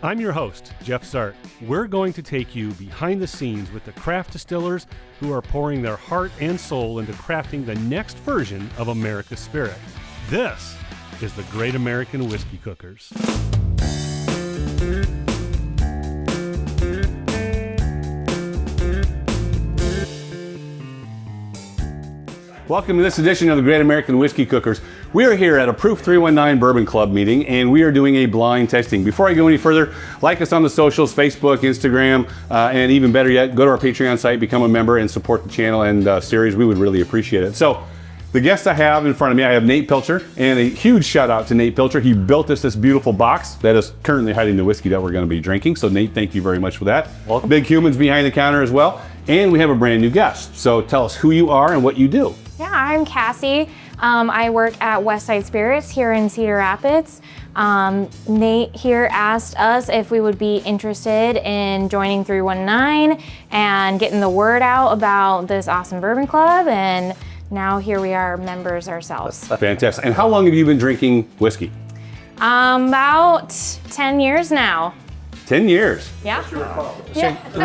I'm your host, Jeff Sart. We're going to take you behind the scenes with the craft distillers who are pouring their heart and soul into crafting the next version of America's spirit. This is the Great American Whiskey Cookers. Welcome to this edition of the Great American Whiskey Cookers. We are here at a Proof 319 Bourbon Club meeting, and we are doing a blind tasting. Before I go any further, like us on the socials, Facebook, Instagram, and even better yet, go to our Patreon site, become a member, and support the channel and series. We would really appreciate it. So, the guests I have in front of me, I have Nate Pilcher, and a huge shout out to Nate Pilcher. He built us this beautiful box that is currently hiding the whiskey that we're going to be drinking. So Nate, thank you very much for that. Welcome. Big Humans behind the counter as well. And we have a brand new guest. So tell us who you are and what you do. Yeah, I'm Cassie. I work at Westside Spirits here in Cedar Rapids. Nate here asked us if we would be interested in joining 319 and getting the word out about this awesome bourbon club, and now here we are, members ourselves. Fantastic. And how long have you been drinking whiskey? About 10 years now. 10 years. Yeah.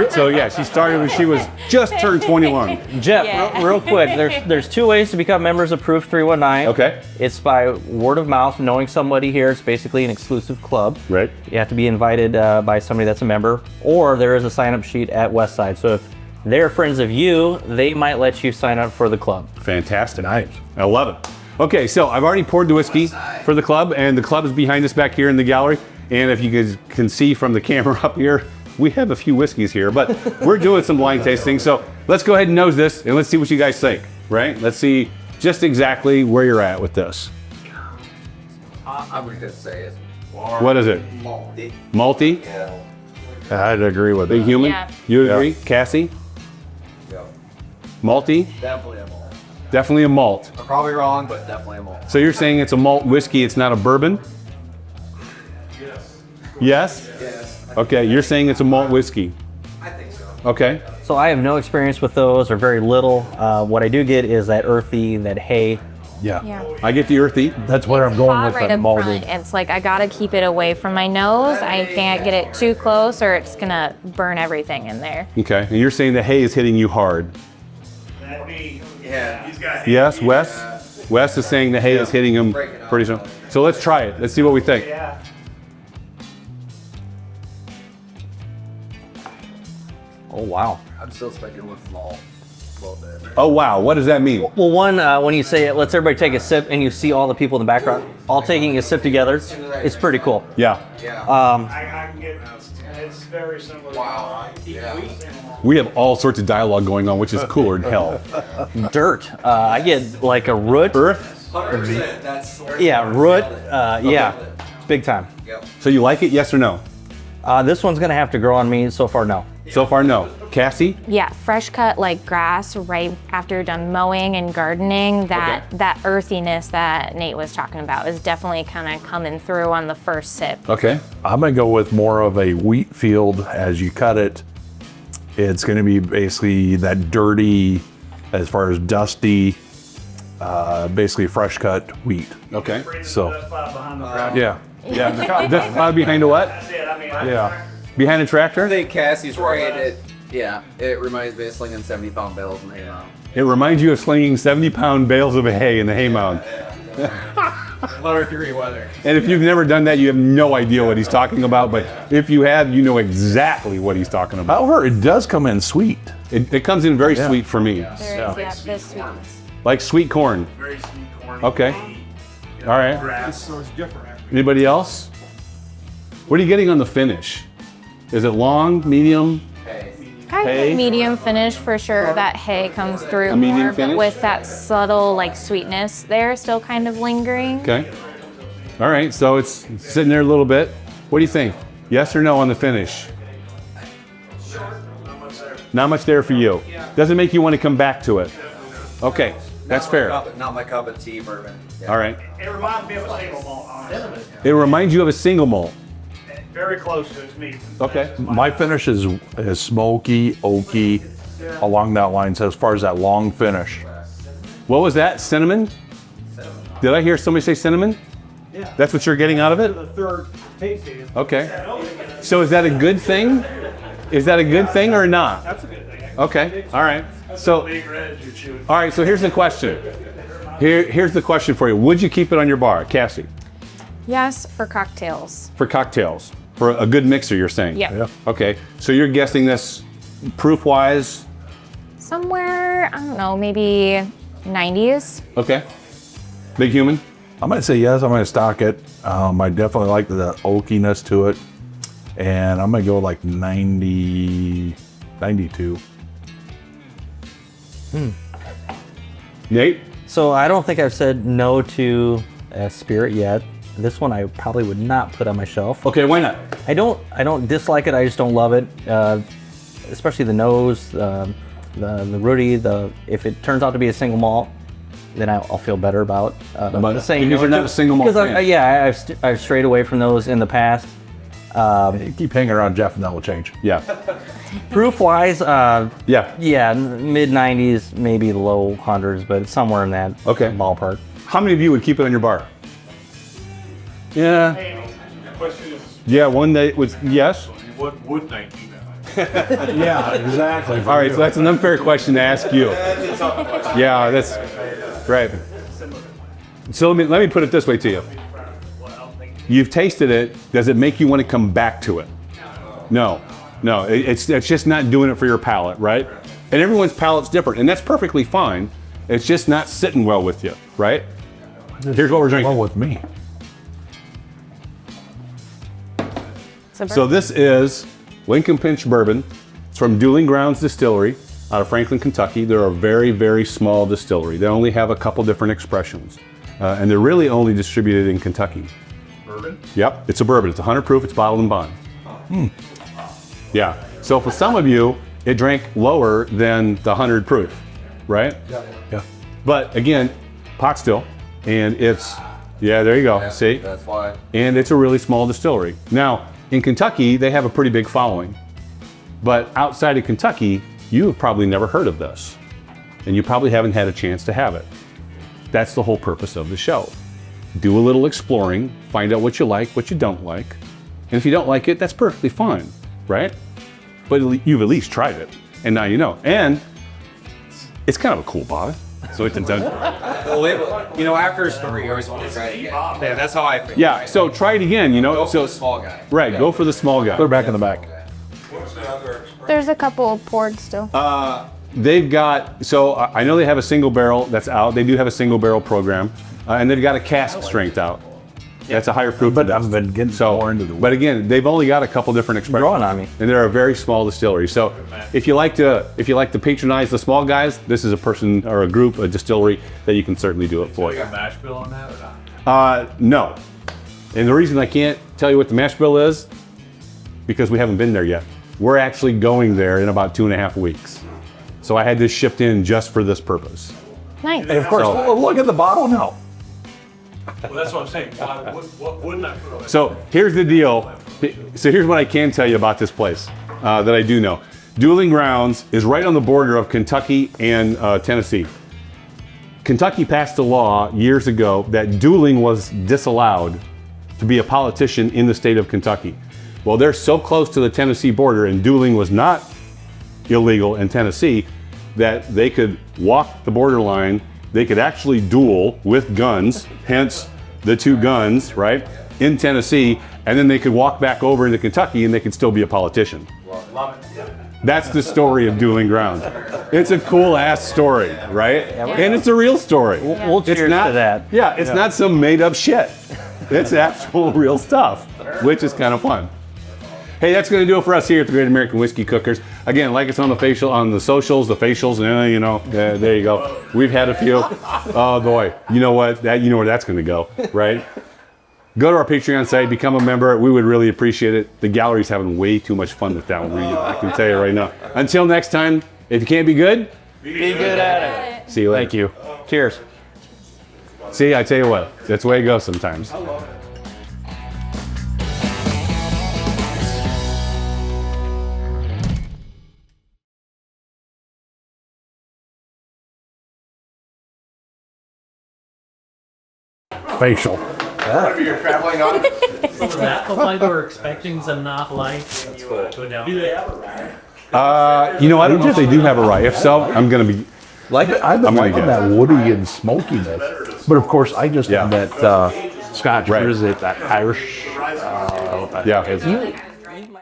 So yeah, she started when she was just turned 21. Jeff, Yeah. real quick, there's two ways to become members of Proof 319. Okay. It's by word of mouth, knowing somebody here. It's basically an exclusive club. Right. You have to be invited by somebody that's a member, or there is a sign-up sheet at Westside. So if they're friends of you, they might let you sign up for the club. Fantastic. Nice. I love it. Okay, so I've already poured the whiskey for the club, and the club is behind us back here in the gallery. And if you guys can see from the camera up here, we have a few whiskeys here, but we're doing some blind tasting. So let's go ahead and nose this, and let's see what you guys think, right? Let's see just exactly where you're at with this. I'm going to say it. What is it? Malty. Malty? Yeah. I'd agree with Big Human? Yeah. You agree? Cassie? Yeah. Malty? Definitely a malt. Definitely a malt. I'm probably wrong, but definitely a malt. So you're saying it's a malt whiskey, it's not a bourbon? Yes? Yes. Okay, you're saying it's a malt whiskey. I think so. Okay. So I have no experience with those, or very little. What I do get is that earthy, that hay. Yeah. I get the earthy. That's what I'm going with, Right the up malted. front, it's like I gotta keep it away from my nose. I can't get it too close or it's gonna burn everything in there. Okay, and you're saying the hay is hitting you hard. Yeah. He's got Yes, Wes? Wes is saying the hay is hitting him pretty soon. So let's try it. Let's see what we think. Oh, wow. I'm still sticking with malt a little bit. Oh, wow. What does that mean? Well, one, when you say it, let's everybody take a sip, and you see all the people in the background all taking a sip together, it's pretty cool. Yeah. Yeah. I can get it's very similar. Wow. Yeah. We have all sorts of dialogue going on, which is cooler than hell. Dirt. I get like a root. Earth? 100%. That's Yeah, root. Yeah, big time. Yep. So you like it, yes or no? This one's gonna have to grow on me. So far, no. So far, no. Cassie? Yeah, fresh cut like grass right after you're done mowing and gardening. That earthiness that Nate was talking about is definitely kind of coming through on the first sip. Okay. I'm gonna go with more of a wheat field as you cut it. It's gonna be basically that dirty, as far as dusty, basically fresh cut wheat. Okay. So, That's five behind the crowd. yeah, Yeah. That's probably behind a what? That's it. I mean, yeah. Behind a I tractor? think Cassie's right. It reminds me of slinging 70-pound bales in the hay mound. It reminds you of slinging 70-pound bales of hay in the hay mound. 100-degree weather. And if you've never done that, you have no idea what he's talking about. But if you have, you know exactly what he's talking about. However, it does come in sweet. It comes in very Yeah. sweet for me. There is, yeah, this sweetness. Like sweet corn. very sweet corn. Okay. All right. Grass, so it's different. Anybody else? What are you getting on the finish? Is it long, medium? Kind Hay? of medium finish for sure. That hay comes through A medium more, finish? but with that subtle like sweetness there still kind of lingering. Okay. All right, so it's sitting there a little bit. What do you think? Yes or no on the finish? Not much there for you. Doesn't make you want to come back to it. Okay, that's fair. Not my cup of tea, bourbon. Yeah. All right. It reminds me of a single malt, honestly. It reminds you of a single malt. Very close to its meat. Okay. My finish is smoky, oaky, along that lines as far as that long finish. What was that? Cinnamon? Did I hear somebody say cinnamon? Yeah. That's what you're getting out of it? The third tasting is Okay. So is that a good thing? Is that a good thing or not? That's a good thing. Okay, all right. So, Big red you're chewing. all right, so here's the question. Here's the question for you. Would you keep it on your bar, Cassie? Yes, for cocktails. For cocktails? For a good mixer, you're saying? Yeah. Okay, so you're guessing this proof-wise? Somewhere, I don't know, maybe 90s. Okay. Big Human? I'm gonna say yes. I'm gonna stock it. I definitely like the oakiness to it, and I'm gonna go like 90, 92. Nate? So I don't think I've said no to a spirit yet. This one I probably would not put on my shelf. Okay, why not? I don't dislike it. I just don't love it. Especially the nose, the Rudy. If it turns out to be a single malt, then I'll feel better about saying because you're not a single malt Because fan. I've strayed away from those in the past. You keep hanging around Jeff, and that will change. Yeah. Proof wise, Yeah. mid 90s, maybe low hundreds, but somewhere in that Okay. ballpark. How many of you would keep it on your bar? Yeah. The question is, Yeah, one that was yes. what would 19 Yeah, exactly. All right, so that's an unfair question to ask you. Yeah, that's right. So let me put it this way to you. You've tasted it. Does it make you want to come back to it? No. It's just not doing it for your palate, right? And everyone's palate's different, and that's perfectly fine. It's just not sitting well with you, right? Here's what we're drinking. Well, with me. So this is Linkumpinch Bourbon. It's from Dueling Grounds Distillery out of Franklin, Kentucky. They're a very, very small distillery. They only have a couple different expressions, and they're really only distributed in Kentucky. bourbon? Yep, it's a bourbon. It's 100 proof. It's bottled and bond. Yeah. So for some of you, it drank lower than the 100 proof, right? Yeah. But again, pot still, and it's there you go. See, That's why. and it's a really small distillery. Now in Kentucky, they have a pretty big following, but outside of Kentucky, you have probably never heard of this, and you probably haven't had a chance to have it. That's the whole purpose of the show. Do a little exploring, find out what you like, what you don't like. And if you don't like it, that's perfectly fine, right? But you've at least tried it, and now you know. And it's kind of a cool bottle. So it does. After a story, you always want to try it again. Yeah, that's how I feel. Yeah. So try it again. Go for So the small guy. right. Go for the small guy. They're back in the back. There's a couple poured still. They've got. So I know they have a single barrel that's out. They do have a single barrel program, and they've got a cask strength out. That's a higher proof. But I've been getting more into the. But again, they've only got a couple different expressions. Growing on me. And they're a very small distillery. So if you like to patronize the small guys, this is a person or a group, a distillery that you can certainly do it for. Like a mash bill on that or not? No. And the reason I can't tell you what the mash bill is, because we haven't been there yet. We're actually going there in about 2.5 weeks. So I had this shipped in just for this purpose. Nice. And of course, look at the bottle now. Well, that's what I'm saying. What wouldn't I put on it? So here's the deal. So here's what I can tell you about this place that I do know. Dueling Grounds is right on the border of Kentucky and Tennessee. Kentucky passed a law years ago that dueling was disallowed to be a politician in the state of Kentucky. Well, they're so close to the Tennessee border, and dueling was not illegal in Tennessee, that they could walk the borderline. They could actually duel with guns, hence the 2 guns, right, in Tennessee, and then they could walk back over into Kentucky and they could still be a politician. That's the story of Dueling Grounds. It's a cool ass story, right? And it's a real story. We'll It's cheers not, to that. Yeah, it's not some made up shit. It's actual real stuff, which is kind of fun. Hey, that's going to do it for us here at the Great American Whiskey Cookers. Again, like us on the socials, the facials, there you go. We've had a few. Oh boy, you know what? You know where that's going to go, right? Go to our Patreon site, become a member. We would really appreciate it. The gallery's having way too much fun with that one. I can tell you right now. Until next time, if you can't be good, Be good at it. see you later. Thank you. Cheers. See, I tell you what, that's the way it goes sometimes. Facial. Whatever you're traveling on. So does that look like we're expecting some not light when you go down? Do they have a rye? You know, I don't know if they do have a rye. If so, I'm gonna be. I've been I'm gonna liking guess. that woody and smokiness, but of course I just Yeah. have that Scotch. Right. What is it? That Irish. Yeah. It's-